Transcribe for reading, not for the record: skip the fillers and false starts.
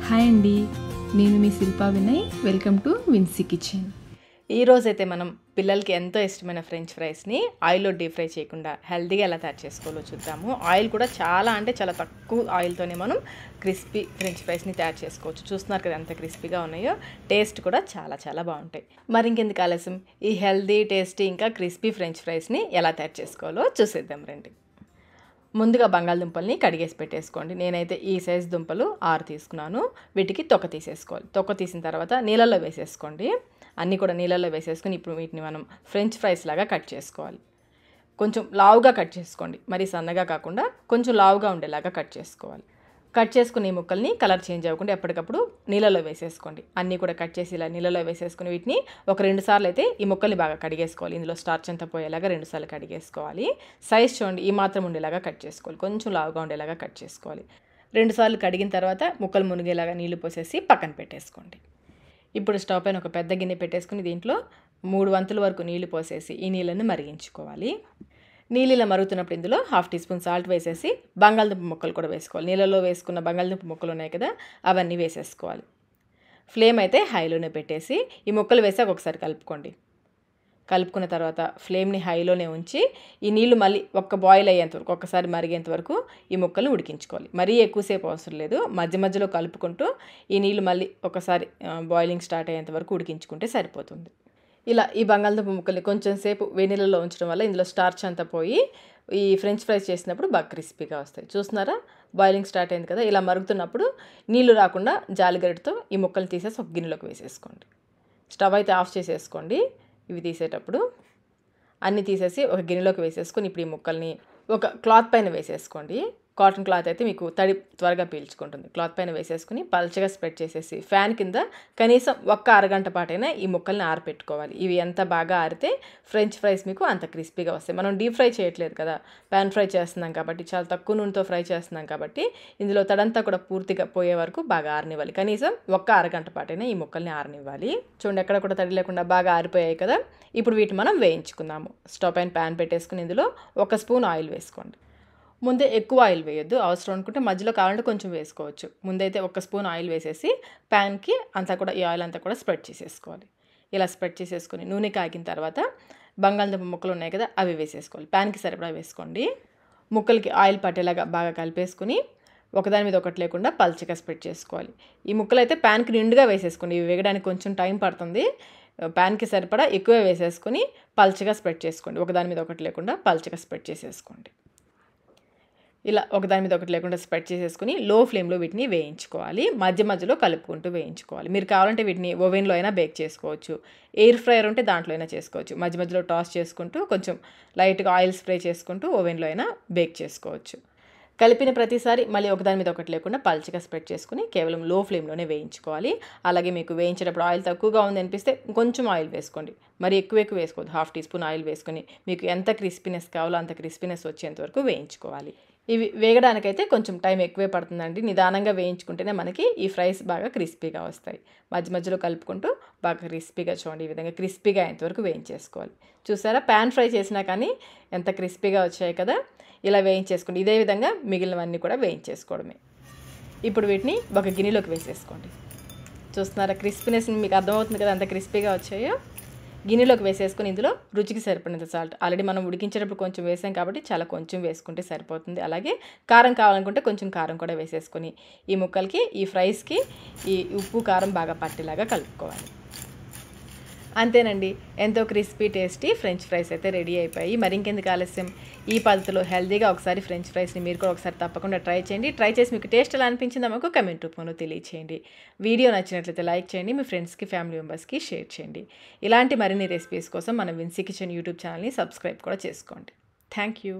Hi అండి, నేను మీ Shilpa Vinay. Welcome to Vincy kitchen. ఈరోజైతే మనం పిల్లలకి ఎంతో ఇష్టమైన ఫ్రెంచ్ ఫ్రైస్ని ఆయిల్లో డీప్ ఫ్రై చేయకుండా హెల్తీగా ఎలా తయారు చేసుకోవాలో చూద్దాము. ఆయిల్ కూడా చాలా తక్కువ ఆయిల్తోనే మనం క్రిస్పీ ఫ్రెంచ్ ఫ్రైస్ని తయారు చేసుకోవచ్చు. చూస్తున్నారు కదా ఎంత క్రిస్పీగా ఉన్నాయో, టేస్ట్ కూడా చాలా బాగుంటాయి. మరి ఇంకెందుకు ఆలస్యం, ఈ హెల్తీ టేస్టీ ఇంకా క్రిస్పీ ఫ్రెంచ్ ఫ్రైస్ని ఎలా తయారు చేసుకోవాలో చూసేద్దాం రండి. ముందుగా బంగాళదుంపల్ని కడిగేసి పెట్టేసుకోండి. నేనైతే ఈ సైజు దుంపలు 6 తీసుకున్నాను. వీటికి తొక్క తీసేసుకోవాలి. తొక్క తీసిన తర్వాత నీళ్ళల్లో వేసేసుకోండి. అన్నీ కూడా నీళ్ళల్లో వేసేసుకుని ఇప్పుడు వీటిని మనం ఫ్రెంచ్ ఫ్రైస్ లాగా కట్ చేసుకోవాలి. కొంచెం లావుగా కట్ చేసుకోండి, మరి సన్నగా కాకుండా కొంచెం లావుగా ఉండేలాగా కట్ చేసుకోవాలి. కట్ చేసుకుని ఈ ముక్కల్ని కలర్ చేంజ్ అవ్వకుండా ఎప్పటికప్పుడు నీళ్ళలో వేసేసుకోండి. అన్నీ కూడా కట్ చేసి ఇలా నీళ్ళలో వేసేసుకుని వీటిని ఒక 2 సార్లు అయితే ఈ ముక్కల్ని బాగా కడిగేసుకోవాలి. ఇందులో స్టార్చ్ అంతా పోయేలాగా 2 సార్లు కడిగేసుకోవాలి. సైజ్ చూడండి, ఈ మాత్రం ఉండేలాగా కట్ చేసుకోవాలి. కొంచెం లావుగా ఉండేలాగా కట్ చేసుకోవాలి. 2 సార్లు కడిగిన తర్వాత ముక్కలు మునిగేలాగా నీళ్లు పోసేసి పక్కన పెట్టేసుకోండి. ఇప్పుడు స్టవ్ పైన ఒక పెద్ద గిన్నె పెట్టేసుకుని దీంట్లో 3 వంతుల వరకు నీళ్లు పోసేసి ఈ నీళ్ళని మరిగించుకోవాలి. నీళ్ళు ఇలా మరుగుతున్నప్పుడు ఇందులో 1/2 టీ స్పూన్ సాల్ట్ వేసేసి బంగాళదుంప ముక్కలు కూడా వేసుకోవాలి. నీళ్ళలో వేసుకున్న బంగాళదుంప ముక్కలు ఉన్నాయి కదా, అవన్నీ వేసేసుకోవాలి. ఫ్లేమ్ అయితే హైలోనే పెట్టేసి ఈ ముక్కలు వేసాక ఒకసారి కలుపుకోండి. కలుపుకున్న తర్వాత ఫ్లేమ్ని హైలోనే ఉంచి ఈ నీళ్లు మళ్ళీ ఒక్క బాయిల్ అయ్యేంత వరకు, ఒక్కసారి మరిగేంత వరకు ఈ ముక్కలు ఉడికించుకోవాలి. మరీ ఎక్కువసేపు అవసరం లేదు. మధ్యలో కలుపుకుంటూ ఈ నీళ్లు మళ్ళీ ఒకసారి బాయిలింగ్ స్టార్ట్ అయ్యేంత వరకు ఉడికించుకుంటే సరిపోతుంది. ఇలా ఈ బంగాళదుంప ముక్కల్ని కొంచెం సేపు వేనీళ్ళలో ఉంచడం వల్ల ఇందులో స్టార్చ్ అంతా పోయి ఈ ఫ్రెంచ్ ఫ్రైస్ చేసినప్పుడు బాగా క్రిస్పీగా వస్తాయి. చూస్తున్నారా, బాయిలింగ్ స్టార్ట్ అయింది కదా. ఇలా మరుగుతున్నప్పుడు నీళ్లు రాకుండా జాలిగరిటతో ఈ ముక్కల్ని తీసేసి ఒక గిన్నెలోకి వేసేసుకోండి. స్టవ్ అయితే ఆఫ్ చేసేసుకోండి. ఇవి తీసేటప్పుడు అన్నీ తీసేసి ఒక గిన్నెలోకి వేసేసుకొని ఇప్పుడు ఈ ముక్కల్ని ఒక క్లాత్ పైన వేసేసుకోండి. కాటన్ క్లాత్ అయితే మీకు తడి త్వరగా పీల్చుకుంటుంది. క్లాత్ పైన వేసేసుకుని పల్చగా స్ప్రెడ్ చేసేసి ఫ్యాన్ కింద కనీసం ఒక్క అరగంట పాటైనా ఈ ముక్కల్ని ఆరపెట్టుకోవాలి. ఇవి ఎంత బాగా ఆరితే ఫ్రెంచ్ ఫ్రైస్ మీకు అంత క్రిస్పీగా వస్తాయి. మనం డీప్ ఫ్రై చేయట్లేదు కదా, ప్యాన్ ఫ్రై చేస్తున్నాం కాబట్టి, చాలా తక్కువ నూనెతో ఫ్రై చేస్తున్నాం కాబట్టి ఇందులో తడంతా కూడా పూర్తిగా పోయే వరకు బాగా ఆరనివ్వాలి. కనీసం ఒక్క అరగంట పాటైనా ఈ ముక్కల్ని ఆరనివ్వాలి. చూడండి, ఎక్కడ కూడా తడి లేకుండా బాగా ఆరిపోయాయి కదా. ఇప్పుడు వీటిని మనం వేయించుకుందాము. స్టవ్ పైన ప్యాన్ పెట్టేసుకుని ఇందులో 1 స్పూన్ ఆయిల్ వేసుకోండి. ముందే ఎక్కువ ఆయిల్ వేయొద్దు, అవసరం అనుకుంటే మధ్యలో కావాలంటే కొంచెం వేసుకోవచ్చు. ముందైతే 1 స్పూన్ ఆయిల్ వేసేసి ప్యాన్కి అంతా కూడా ఈ ఆయిల్ అంతా కూడా స్ప్రెడ్ చేసేసుకోవాలి. ఇలా స్ప్రెడ్ చేసేసుకొని నూనె కాగిన తర్వాత బంగాళదుంప ముక్కలు ఉన్నాయి కదా, అవి వేసేసుకోవాలి. ప్యాన్కి సరిపడా వేసుకోండి. ముక్కలకి ఆయిల్ పట్టేలాగా బాగా కలిపేసుకుని ఒకదాని మీద ఒకటి లేకుండా పల్చగా స్ప్రెడ్ చేసుకోవాలి. ఈ ముక్కలు అయితే ప్యాన్కి నిండుగా వేసేసుకోండి. ఇవి వేగడానికి కొంచెం టైం పడుతుంది. ప్యాన్కి సరిపడా ఎక్కువ వేసేసుకొని పల్చగా స్ప్రెడ్ చేసుకోండి. ఒకదాని మీద ఒకటి లేకుండా పల్చగా స్ప్రెడ్ చేసేసుకోండి. ఇలా ఒకదాని మీద ఒకటి లేకుండా స్ప్రెడ్ చేసేసుకుని లో ఫ్లేమ్లో వీటిని వేయించుకోవాలి. మధ్యలో కలుపుకుంటూ వేయించుకోవాలి. మీరు కావాలంటే వీటిని ఓవెన్లో అయినా బేక్ చేసుకోవచ్చు. ఎయిర్ ఫ్రైయర్ ఉంటే దాంట్లో అయినా చేసుకోవచ్చు. మధ్యలో టాస్ చేసుకుంటూ కొంచెం లైట్గా ఆయిల్ స్ప్రే చేసుకుంటూ ఓవెన్లో అయినా బేక్ చేసుకోవచ్చు. కలిపిన ప్రతిసారి మళ్ళీ ఒకదాని మీద ఒకటి లేకుండా పల్చగా స్ప్రెడ్ చేసుకుని కేవలం లో ఫ్లేమ్లోనే వేయించుకోవాలి. అలాగే మీకు వేయించేటప్పుడు ఆయిల్ తక్కువగా ఉంది అనిపిస్తే కొంచెం ఆయిల్ వేసుకోండి. మరి ఎక్కువ వేసుకోవద్దు. 1/2 టీ స్పూన్ ఆయిల్ వేసుకొని మీకు ఎంత క్రిస్పీనెస్ కావాలో అంత క్రిస్పీనెస్ వచ్చేంత వరకు వేయించుకోవాలి. ఇవి వేగడానికైతే కొంచెం టైం ఎక్కువే పడుతుందండి. నిదానంగా వేయించుకుంటేనే మనకి ఈ ఫ్రైస్ బాగా క్రిస్పీగా వస్తాయి. మధ్యలో కలుపుకుంటూ బాగా క్రిస్పీగా చూడండి, ఈ విధంగా క్రిస్పీగా అయ్యేంతవరకు వేయించేసుకోవాలి. చూసారా, ప్యాన్ ఫ్రై చేసినా కానీ ఎంత క్రిస్పీగా వచ్చాయి కదా. ఇలా వేయించేసుకోండి. ఇదే విధంగా మిగిలినవన్నీ కూడా వేయించేసుకోవడమే. ఇప్పుడు వీటిని ఒక గిన్నెలోకి వేసేసుకోండి. చూస్తున్నారా, క్రిస్పీనెస్ మీకు అర్థమవుతుంది కదా ఎంత క్రిస్పీగా వచ్చాయో. గిన్నెలోకి వేసేసుకొని ఇందులో రుచికి సరిపడినంత సాల్ట్, ఆల్రెడీ మనం ఉడికించేటప్పుడు కొంచెం వేసాం కాబట్టి చాలా కొంచెం వేసుకుంటే సరిపోతుంది. అలాగే కారం కావాలనుకుంటే కొంచెం కారం కూడా వేసేసుకొని ఈ ముక్కలకి, ఈ ఫ్రైస్కి ఈ ఉప్పు కారం బాగా పట్టేలాగా కలుపుకోవాలి. అంతేనండి, ఎంతో క్రిస్పీ టేస్టీ ఫ్రెంచ్ ఫ్రైస్ అయితే రెడీ అయిపోయి. మరి ఇంకెందుకు ఆలస్యం, ఈ పద్ధతిలో హెల్తీగా ఒకసారి ఫ్రెంచ్ ఫ్రైస్ని మీరు కూడా ఒకసారి తప్పకుండా ట్రై చేయండి. ట్రై చేసి మీకు టేస్ట్ ఎలా అనిపించిందో మాకు కమెంట్ రూపంలో తెలియచేయండి. వీడియో నచ్చినట్లయితే లైక్ చేయండి, మీ ఫ్రెండ్స్కి, ఫ్యామిలీ మెంబర్స్కి షేర్ చేయండి. ఇలాంటి మరిన్ని రెసిపీస్ కోసం మన విన్సీ కిచెన్ యూట్యూబ్ ఛానల్ని సబ్స్క్రైబ్ కూడా చేసుకోండి. Thank you.